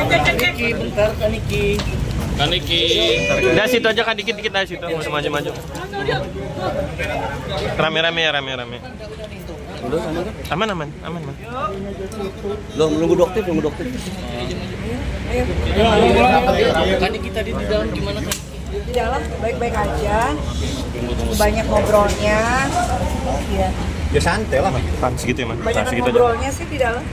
Kaniki, bentar Kaniki. Kaniki. Dari situ aja kan dikit-dikit dari situ, maju-maju. Rame-rame ya, rame-rame. Aman. Lo nunggu dokter. Kaniki tadi di dalam gimana kan? Di dalam baik-baik aja. Banyak ngobrolnya. Iya. Ya santai lah. Segitu ya, Mas. Banyak Segitu aja. ngobrolnya sih di dalam.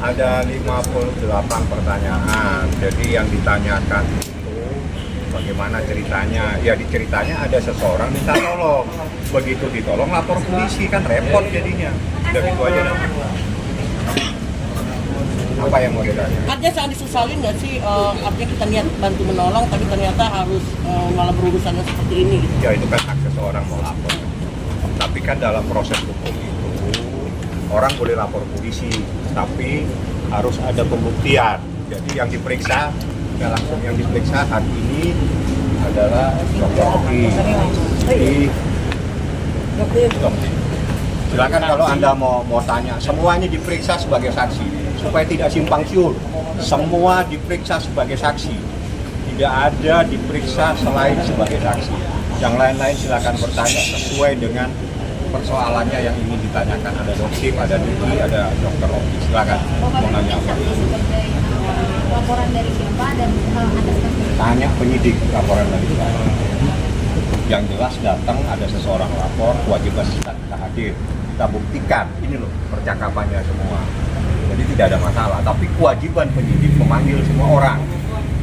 Ada 58 pertanyaan. Jadi yang ditanyakan itu bagaimana ceritanya? Ya di ceritanya ada seseorang minta tolong. Begitu ditolong lapor polisi, kan repot jadinya. Udah gitu aja dah. Apa yang mau ditanya? Artinya sangat disesalin nggak sih, artinya kita niat bantu menolong tapi ternyata harus malah berurusannya seperti ini gitu. Ya itu kan hak seseorang mau lapor. Tapi kan dalam proses hukum itu orang boleh lapor polisi, tapi harus ada pembuktian. Jadi yang diperiksa, ya langsung yang diperiksa hari ini adalah Dr. Oki. Jadi silakan kalau Anda mau tanya, semuanya diperiksa sebagai saksi supaya tidak simpang siur. Semua diperiksa sebagai saksi, tidak ada diperiksa selain sebagai saksi. Yang lain-lain silakan bertanya sesuai dengan persoalannya yang ingin ditanyakan. Ada dokter, ada Diki, ada Dr. Oki. Silakan mau nanya apa? Laporan dari siapa dan atas nama? Tanya penyidik laporan dari siapa. Yang jelas datang ada seseorang lapor, kewajiban kita hadir. Kita buktikan, ini loh percakapannya semua. Jadi tidak ada masalah, tapi kewajiban penyidik memanggil semua orang.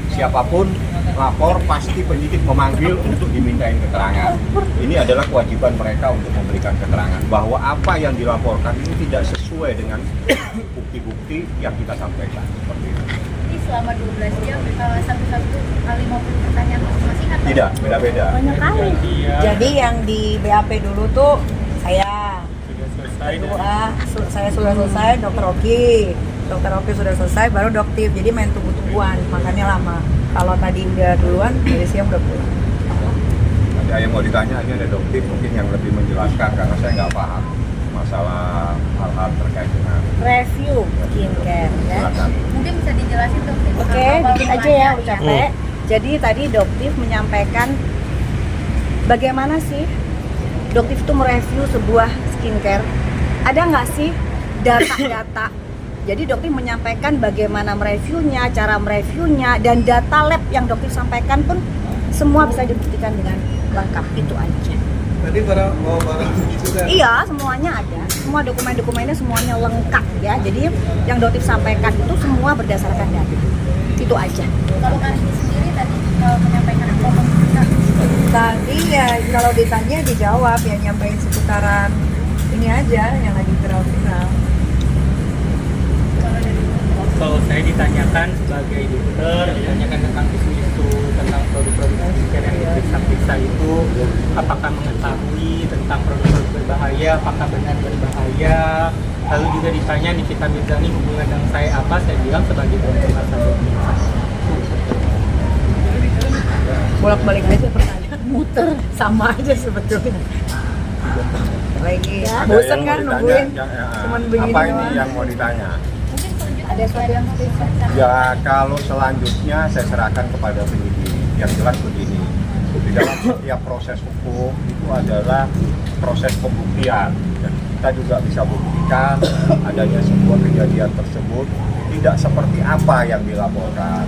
Siapapun lapor pasti penyidik memanggil untuk dimintain keterangan. Ini adalah kewajiban mereka untuk memberikan keterangan bahwa apa yang dilaporkan ini tidak sesuai dengan bukti-bukti yang kita sampaikan seperti itu. Jadi selama 12 jam satu-satu kali 50 pertanyaan masing-masing atau? Tidak, beda-beda. Banyak kali. Jadi yang di BAP dulu tuh saya. Kedua, saya sudah selesai, Dr. Oki sudah selesai, baru doktif. Jadi main tunggu-tungguan, makanya lama. Kalau tadi udah duluan, dari siang udah pulang. Ada yang mau ditanya, ini ada dokter mungkin yang lebih menjelaskan karena saya nggak paham masalah hal-hal terkait dengan Review skincare ya. silakan. Mungkin bisa dijelasin dokter. Oke, dikit aja ya, udah capek. Jadi tadi doktif menyampaikan bagaimana sih doktif itu mereview sebuah skincare. Ada nggak sih data-data? Jadi dokter menyampaikan bagaimana mereviewnya, cara mereviewnya, dan data lab yang dokter sampaikan pun semua bisa dibuktikan dengan lengkap. Itu aja. Tadi barang itu kan? Iya, semuanya ada. Semua dokumen-dokumennya semuanya lengkap ya. Jadi yang dokter sampaikan itu semua berdasarkan data. Itu aja. Kalau Kariki sendiri tadi menyampaikan apa? Tadi ya kalau ditanya dijawab ya, nyampein seputaran ini aja yang lagi viral-viral. Kalau saya ditanyakan sebagai dokter, ditanyakan tentang isu-isu tentang produk-produk skincare yang diperiksa-periksa itu, apakah mengetahui tentang produk-produk berbahaya, apakah benar berbahaya. Lalu juga ditanya Nikita Mirzani hubungan dengan saya apa, saya bilang sebagai dokter saja. Bolak-balik aja pertanyaan, muter sama aja sebetulnya. Lagi Ada bosan yang kan mau nungguin ditanya, cuman begini apa ini doang. yang mau ditanya? Ada sesuatu yang Ya kalau selanjutnya saya serahkan kepada penyidik. Yang jelas begini, di dalam setiap proses hukum itu adalah proses pembuktian, dan kita juga bisa buktikan adanya sebuah kejadian tersebut tidak seperti apa yang dilaporkan,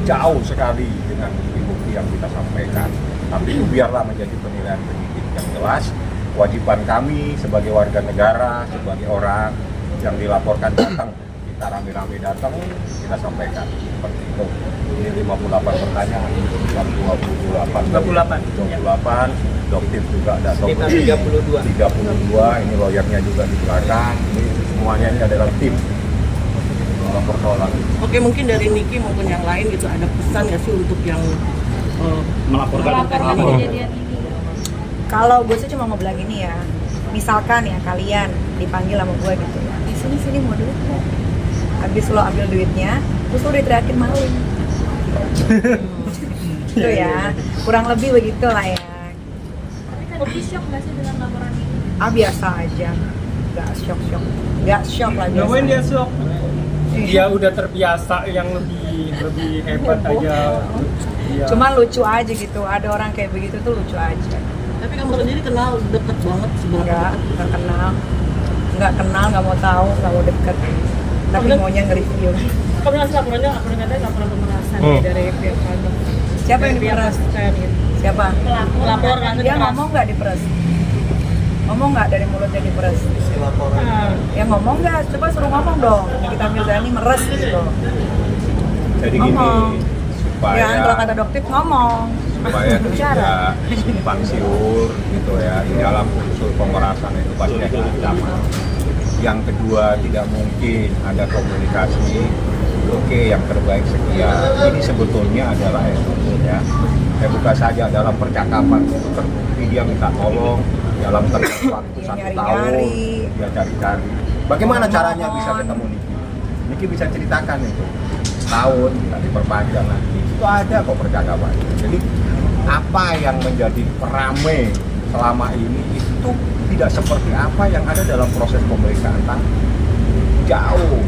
jauh sekali dengan bukti-bukti yang kita sampaikan. Tapi itu biarlah menjadi penilaian penyidik. Yang jelas kewajiban kami sebagai warga negara, sebagai orang yang dilaporkan datang, kita rame-rame datang, kita sampaikan seperti itu. Ini 58 pertanyaan, 28, dokter juga ada Sekitar 32. Ini lawyernya juga di belakang. Ini semuanya ini adalah tim persoalan. Oke, mungkin dari Niki maupun yang lain gitu ada pesan nggak sih untuk yang Melaporkan kejadian ini? Kalau gue sih cuma mau bilang ini ya, misalkan ya kalian dipanggil sama gue gitu ya, di sini mau duit nggak? Habis lo ambil duitnya, terus lo diteriakin maling. Itu ya, kurang lebih begitu lah ya. Tapi kan shock nggak sih dengan laporan ini? Biasa aja. nggak shock lah Ngapain dia biasa. shock? Dia udah terbiasa yang lebih hebat aja. Dia- Cuman lucu aja gitu, ada orang kayak begitu tuh lucu aja. Tapi kamu sendiri kenal deket banget sebenarnya. Nggak kenal, nggak mau tahu, nggak mau deket, tapi maunya nge-review. Kamu laporannya katanya laporan pemerasan dari pihak kantor. Siapa yang diperas? Siapa? Pelapor kan Dia ngomong nggak diperas? Ngomong nggak dari mulutnya diperas? laporan. Ya ngomong nggak? Coba suruh ngomong dong. Kita Mirzani meres gitu. Jadi gini, Ngomong. Ya kalau supaya kata dokter ngomong. tidak simpang siur gitu ya, di dalam unsur pemerasan itu pasti ada ancaman. Yang kedua, tidak mungkin ada komunikasi, oke yang terbaik sekian. Ini sebetulnya adalah ya, bukan saja dalam percakapan itu terbukti dia minta tolong dalam tengah waktu 1 tahun, dia cari-cari. Bagaimana caranya bisa ketemu Niki? Niki bisa ceritakan itu. Tahun, tidak diperpanjang lagi. Itu ada kok percakapan. Jadi apa yang menjadi peramai selama ini itu tidak seperti apa yang ada dalam proses pemeriksaan tadi. Jauh.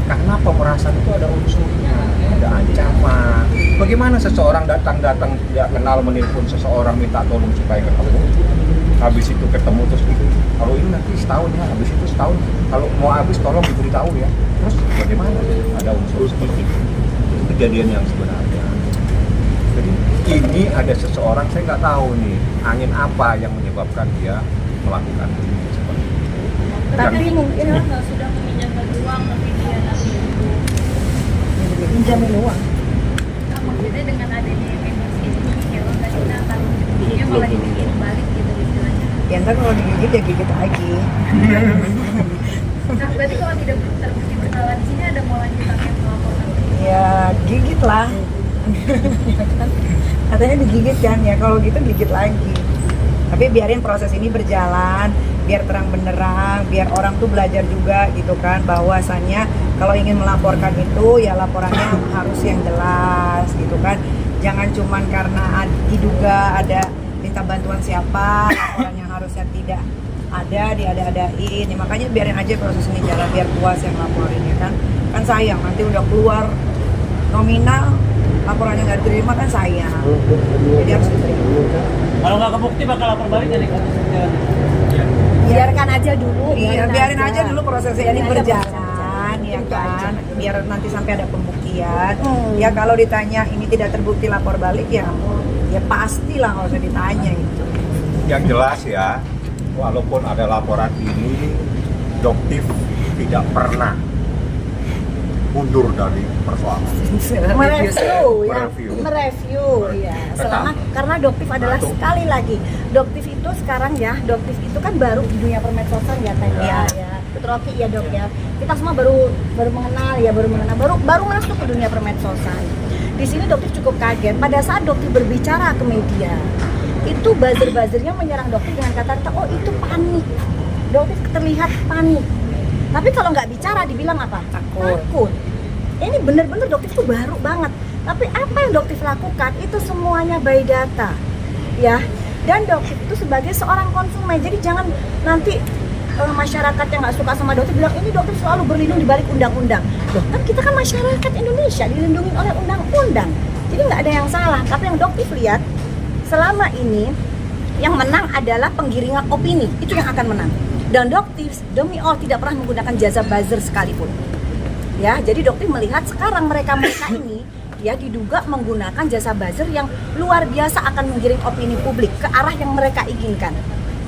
Karena pemerasan itu ada unsurnya, ada ancaman. Bagaimana seseorang datang-datang tidak kenal menelpon seseorang minta tolong supaya ketemu. Habis itu ketemu terus gitu. Kalau ini nanti setahun ya, habis itu setahun. Kalau mau habis tolong diberitahu ya. Terus bagaimana? Ada unsur seperti itu. Itu kejadian yang sebenarnya. Jadi ini ada seseorang, saya nggak tahu nih angin apa yang menyebabkan dia melakukan ini seperti itu. Tapi mungkin Sudah meminjamkan uang tapi dia nanti itu pinjamin uang. maksudnya dengan adanya emosi ini hewan nggak kita akan dia malah dibikin balik gitu istilahnya. Ya ntar kalau digigit ya gigit lagi. Nah berarti kalau tidak terbukti bersalah di sini ada mau lanjutannya melaporkan. Ya gigit lah. Ya kan? Katanya digigit kan ya, kalau gitu gigit lagi. Tapi biarin proses ini berjalan, biar terang benderang, biar orang tuh belajar juga gitu kan, bahwasannya kalau ingin melaporkan itu ya laporannya harus yang jelas gitu kan. Jangan cuman karena diduga ada minta bantuan siapa, laporan yang harusnya tidak ada diada-adain. Ya, makanya biarin aja proses ini jalan, biar puas yang laporin ya kan. Kan sayang nanti udah keluar nominal laporannya nggak diterima kan sayang. Jadi harus diterima. Kalau nggak kebukti bakal lapor balik dari Biarkan aja dulu. Iya, biarin aja dulu prosesnya ini berjalan ya kan. Biar nanti sampai ada pembuktian. Ya kalau ditanya ini tidak terbukti lapor balik ya pastilah nggak usah ditanya itu. Yang jelas ya, walaupun ada laporan ini, Doktif tidak pernah mundur dari persoalan. Mereview ya. Selama karena Doktif adalah sekali lagi, Doktif itu sekarang ya, Doktif itu kan baru di dunia permedsosan ya Teh ya. Rocky ya Dok ya. Kita semua baru mengenal ya, baru masuk ke dunia permedsosan. Di sini Doktif cukup kaget pada saat Doktif berbicara ke media. Itu buzzer-buzzernya menyerang Doktif dengan kata-kata, oh itu panik. Doktif terlihat panik. Tapi kalau nggak bicara dibilang apa? Takut. Ini bener-bener Doktif itu baru banget. Tapi apa yang Doktif lakukan itu semuanya by data, ya. Dan Doktif itu sebagai seorang konsumen. Jadi jangan nanti masyarakat yang nggak suka sama Doktif bilang ini Doktif selalu berlindung di balik undang-undang. Loh, kan kita kan masyarakat Indonesia dilindungi oleh undang-undang. Jadi nggak ada yang salah. Tapi yang Doktif lihat selama ini yang menang adalah penggiringan opini. Itu yang akan menang. Dan Doktif demi Allah tidak pernah menggunakan jasa buzzer sekalipun. Ya, jadi Doktif melihat sekarang mereka ini ya diduga menggunakan jasa buzzer yang luar biasa akan menggiring opini publik ke arah yang mereka inginkan.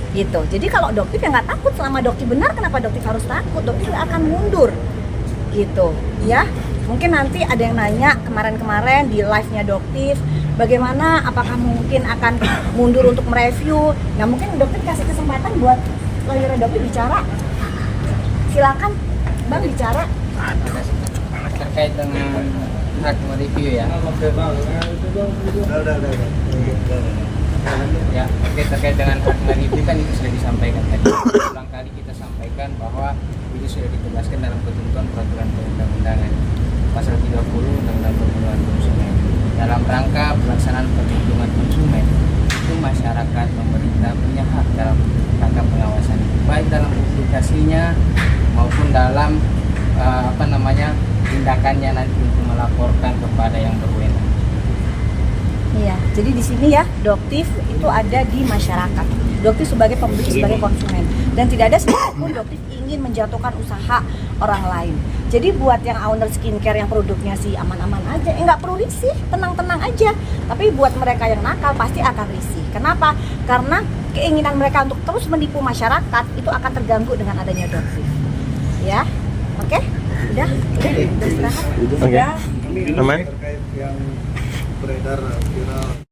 Gitu. Jadi kalau Doktif ya nggak takut, selama Doktif benar kenapa Doktif harus takut? Doktif akan mundur. Gitu, ya. Mungkin nanti ada yang nanya kemarin-kemarin di live-nya Doktif, bagaimana apakah mungkin akan mundur untuk mereview? Nah, mungkin Doktif kasih kesempatan buat lawyer Doktif bicara. Silakan Bang bicara. Terkait dengan hak mereview ya. Ya, oke, terkait dengan hak mereview kan itu sudah disampaikan tadi. Ulang kali kita sampaikan bahwa ini sudah ditegaskan dalam ketentuan peraturan perundang-undangan pasal 30 Undang-Undang Perlindungan Konsumen. Dalam rangka pelaksanaan perlindungan konsumen, itu masyarakat pemerintah punya hak dalam rangka pengawasan, baik dalam publikasinya tindakannya nanti untuk melaporkan kepada yang berwenang. Iya, jadi di sini ya, Doktif itu ada di masyarakat. Doktif sebagai pembeli, sebagai konsumen. Dan tidak ada sedikitpun Doktif ingin menjatuhkan usaha orang lain. Jadi buat yang owner skincare yang produknya sih aman-aman aja, nggak perlu risih, tenang-tenang aja. Tapi buat mereka yang nakal pasti akan risih. Kenapa? Karena keinginan mereka untuk terus menipu masyarakat itu akan terganggu dengan adanya Doktif. Ya, oke? Udah istirahat. Oke. Aman? terkait yang beredar viral